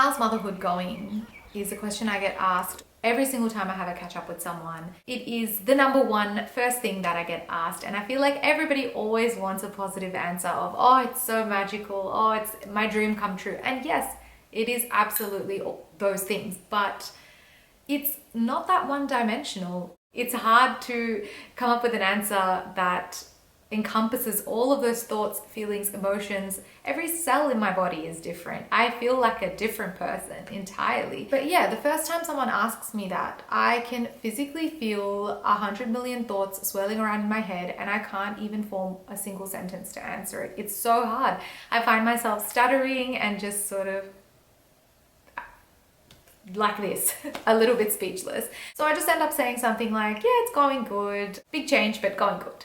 How's motherhood going is a question I get asked every single time I have a catch up with someone. It is the number one first thing that I get asked, and I feel like everybody always wants a positive answer of, oh, it's so magical, oh, it's my dream come true. And yes, it is absolutely those things, but it's not that one dimensional. It's hard to come up with an answer that encompasses all of those thoughts, feelings, emotions. Every cell in my body is different. I feel like a different person entirely. But yeah, the first time someone asks me that, I can physically feel 100 million thoughts swirling around in my head, and I can't even form a single sentence to answer it. It's so hard. I find myself stuttering and just sort of like this, a little bit speechless. So I just end up saying something like, yeah, it's going good. Big change, but going good.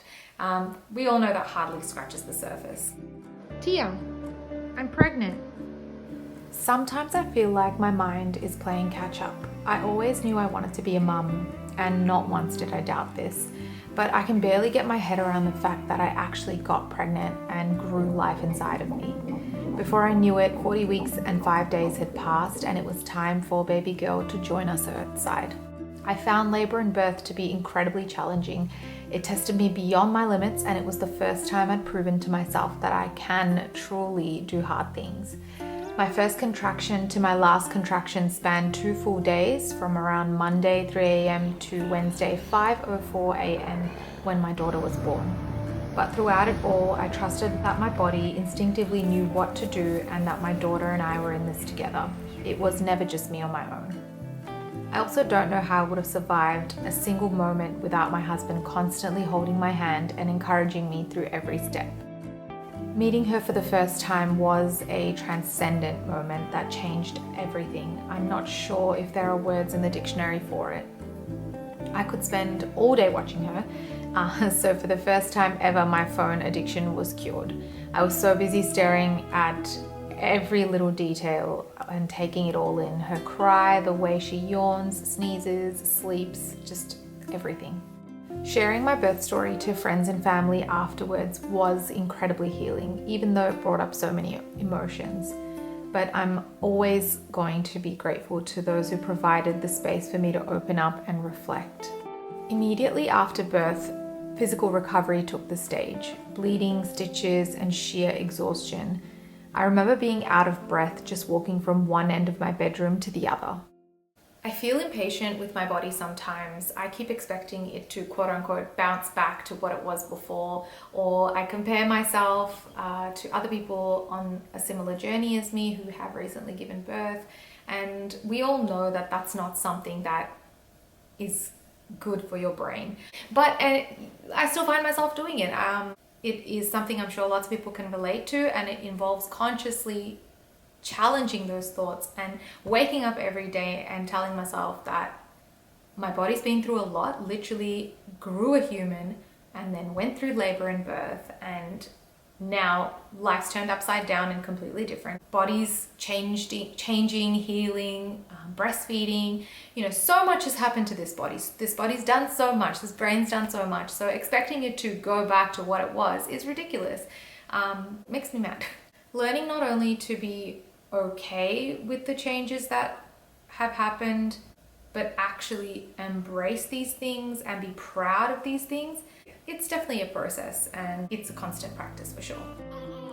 We all know that hardly scratches the surface. Tia, I'm pregnant. Sometimes I feel like my mind is playing catch up. I always knew I wanted to be a mum, and not once did I doubt this. But I can barely get my head around the fact that I actually got pregnant and grew life inside of me. Before I knew it, 40 weeks and 5 days had passed, and it was time for baby girl to join us earthside. I found labor and birth to be incredibly challenging. It tested me beyond my limits, and it was the first time I'd proven to myself that I can truly do hard things. My first contraction to my last contraction spanned 2 full days, from around Monday 3 a.m. to Wednesday 5:04 a.m. when my daughter was born. But throughout it all, I trusted that my body instinctively knew what to do and that my daughter and I were in this together. It was never just me on my own. I also don't know how I would have survived a single moment without my husband constantly holding my hand and encouraging me through every step. Meeting her for the first time was a transcendent moment that changed everything. I'm not sure if there are words in the dictionary for it. I could spend all day watching her, so for the first time ever, my phone addiction was cured. I was so busy staring at every little detail and taking it all in. Her cry, the way she yawns, sneezes, sleeps, just everything. Sharing my birth story to friends and family afterwards was incredibly healing, even though it brought up so many emotions. But I'm always going to be grateful to those who provided the space for me to open up and reflect. Immediately after birth, physical recovery took the stage. Bleeding, stitches, and sheer exhaustion. I remember being out of breath just walking from one end of my bedroom to the other. I feel impatient with my body sometimes. I keep expecting it to quote unquote bounce back to what it was before, or I compare myself to other people on a similar journey as me who have recently given birth, and we all know that that's not something that is good for your brain. But I still find myself doing it. It is something I'm sure lots of people can relate to, and it involves consciously challenging those thoughts and waking up every day and telling myself that my body's been through a lot, literally grew a human, and then went through labor and birth, and now life's turned upside down and completely different. Body's changing, healing, breastfeeding, so much has happened to this body. This body's done so much, this brain's done so much. So expecting it to go back to what it was is ridiculous. Makes me mad. Learning not only to be okay with the changes that have happened, but actually embrace these things and be proud of these things. It's definitely a process, and it's a constant practice for sure.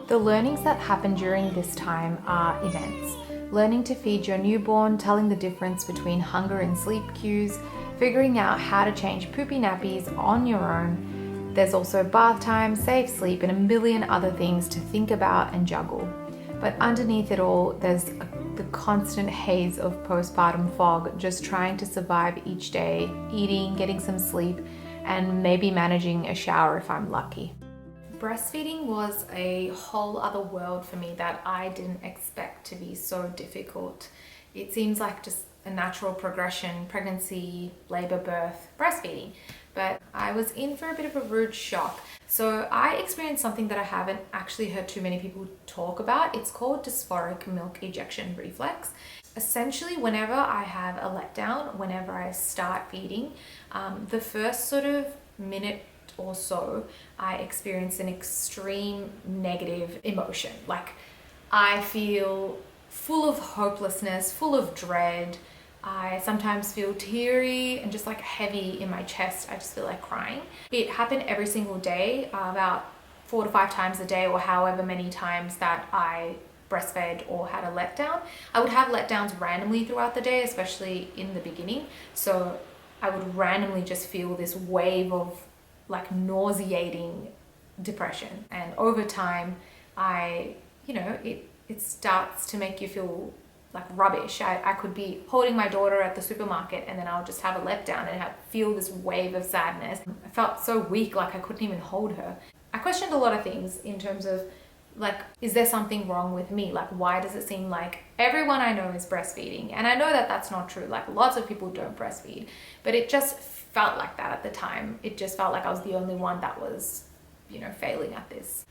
The learnings that happen during this time are immense. Learning to feed your newborn, telling the difference between hunger and sleep cues, figuring out how to change poopy nappies on your own. There's also bath time, safe sleep, and a million other things to think about and juggle. But underneath it all, there's the constant haze of postpartum fog, just trying to survive each day, eating, getting some sleep, and maybe managing a shower if I'm lucky. Breastfeeding was a whole other world for me that I didn't expect to be so difficult. It seems like just a natural progression: pregnancy, labor, birth, breastfeeding. But I was in for a bit of a rude shock. So I experienced something that I haven't actually heard too many people talk about. It's called dysphoric milk ejection reflex. Essentially, whenever I have a letdown, whenever I start feeding, the first sort of minute or so, I experience an extreme negative emotion. Like I feel full of hopelessness, full of dread. I sometimes feel teary and just like heavy in my chest. I just feel like crying. It happened every single day, about 4 to 5 times a day, or however many times that I breastfed or had a letdown. I would have letdowns randomly throughout the day, especially in the beginning. So I would randomly just feel this wave of like nauseating depression. And over time, it starts to make you feel like rubbish. I could be holding my daughter at the supermarket and then I'll just have a letdown and feel this wave of sadness. I felt so weak, like I couldn't even hold her. I questioned a lot of things in terms of like, is there something wrong with me? Like, why does it seem like everyone I know is breastfeeding? And I know that that's not true. Like, lots of people don't breastfeed, but it just felt like that at the time. It just felt like I was the only one that was, failing at this.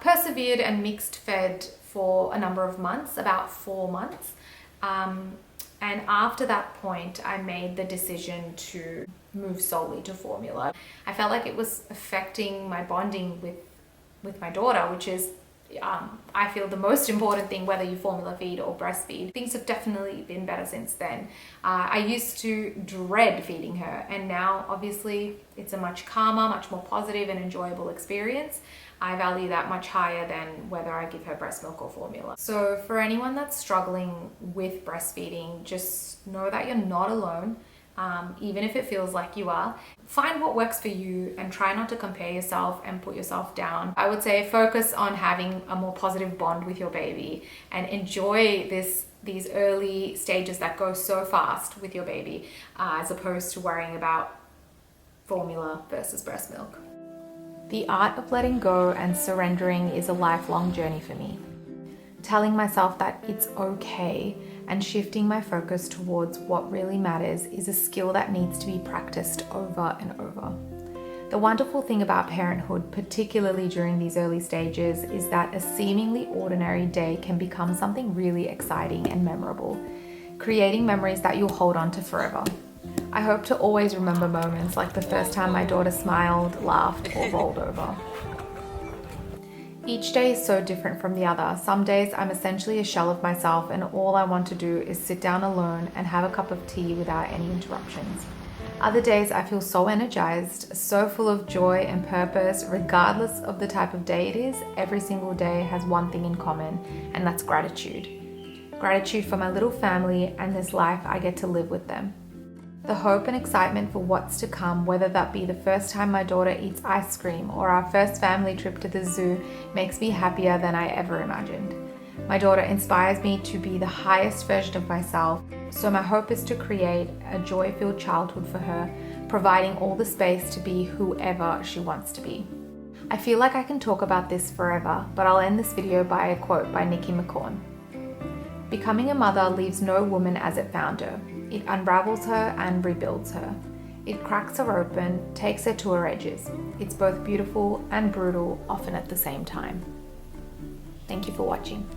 Persevered and mixed fed for a number of months, about 4 months. And after that point, I made the decision to move solely to formula. I felt like it was affecting my bonding with my daughter, which is, I feel, the most important thing, whether you formula feed or breastfeed. Things have definitely been better since then. I used to dread feeding her, and now obviously it's a much calmer, much more positive and enjoyable experience. I value that much higher than whether I give her breast milk or formula. So for anyone that's struggling with breastfeeding, just know that you're not alone. Even if it feels like you are. Find what works for you and try not to compare yourself and put yourself down. I would say focus on having a more positive bond with your baby and enjoy these early stages that go so fast with your baby, as opposed to worrying about formula versus breast milk. The art of letting go and surrendering is a lifelong journey for me. Telling myself that it's okay and shifting my focus towards what really matters is a skill that needs to be practiced over and over. The wonderful thing about parenthood, particularly during these early stages, is that a seemingly ordinary day can become something really exciting and memorable, creating memories that you'll hold on to forever. I hope to always remember moments like the first time my daughter smiled, laughed, or rolled over. Each day is so different from the other. Some days I'm essentially a shell of myself and all I want to do is sit down alone and have a cup of tea without any interruptions. Other days I feel so energized, so full of joy and purpose. Regardless of the type of day it is, every single day has one thing in common, and that's gratitude. Gratitude for my little family and this life I get to live with them. The hope and excitement for what's to come, whether that be the first time my daughter eats ice cream or our first family trip to the zoo, makes me happier than I ever imagined. My daughter inspires me to be the highest version of myself, so my hope is to create a joy-filled childhood for her, providing all the space to be whoever she wants to be. I feel like I can talk about this forever, but I'll end this video by a quote by Nikki McCorn. Becoming a mother leaves no woman as it found her. It unravels her and rebuilds her. It cracks her open, takes her to her edges. It's both beautiful and brutal, often at the same time. Thank you for watching.